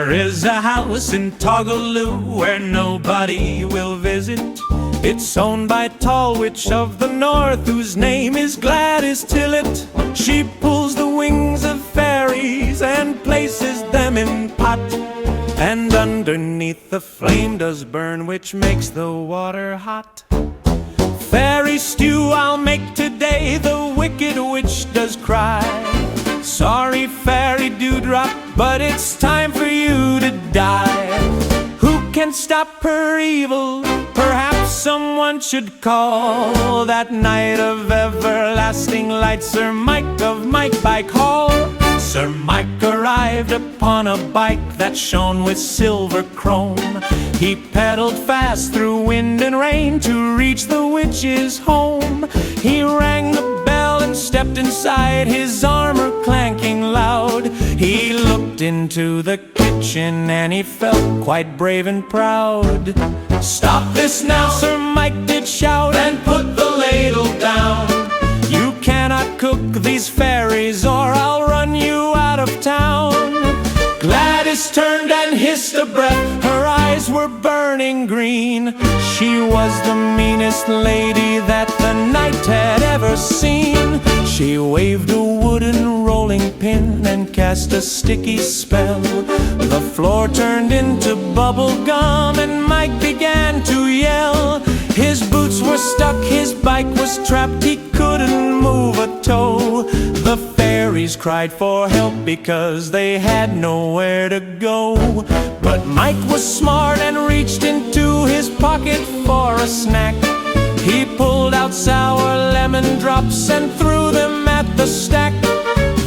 There is a house in Toggle Loo where nobody will visit. It's owned by a tall witch of the north whose name is Gladys Tillet. She pulls the wings of fairies and places them in pot, and underneath the flame does burn, which makes the water hot. Fairy stew I'll make today, the wicked witch does cry. Sorry, Fairy Dewdrop, but it's time for you to die. Who can stop her evil? Perhaps someone should call that knight of everlasting light, Sir Mike of Mike Bike Hall. Sir Mike arrived upon a bike that shone with silver chrome. He pedaled fast through wind and rain to reach the witch's home. He rang the bell and stepped inside, his armor clanking loud. He looked into the kitchen and he felt quite brave and proud. "Stop this now," Sir Mike did shout, "and put the ladle down. You cannot cook these fairies or I'll run you out of town." Gladys turned and hissed a breath, her eyes were burning green. She was the meanest lady that the knight had ever seen. She waved a wooden rolling pin and cast a sticky spell. The floor turned into bubble gum and Mike began to yell. His boots were stuck, his bike was trapped, he couldn't move a toe. The fairies cried for help because they had nowhere to go. But Mike was smart and reached into his pocket for a snack. He pulled out sour lemon drops and threw them at the stack.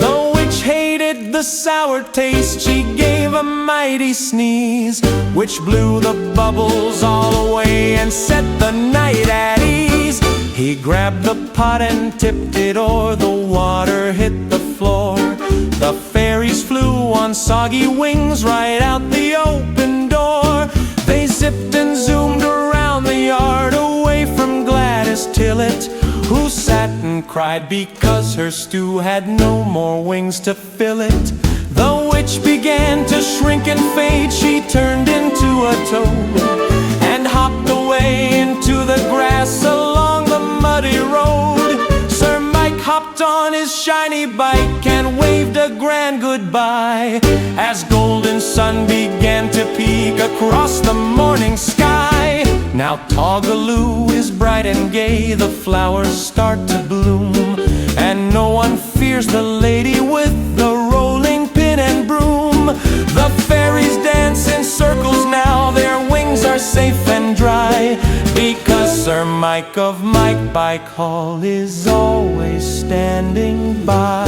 The witch hated the sour taste, she gave a mighty sneeze, which blew the bubbles all away and set the knight at ease. He grabbed the pot and tipped it o'er, the water hit the floor. The fairies flew on soggy wings right out the open door. They zipped and zoomed around the yard away from Gladys Tillet, who sat and cried because her stew had no more wings to fill it. The witch began to shrink and fade, she turned into a toad and hopped away into the grass along the muddy road. Sir Mike hopped on his shiny bike and waved a grand goodbye as golden sun began to peek across the morning sky. Now Toggle Loo is bright and gay, the flowers start to bloom, and no one fears the lady with the rolling pin and broom. The fairies dance in circles now, their wings are safe and dry, because Sir Mike of Mike Bike Hall is always standing by.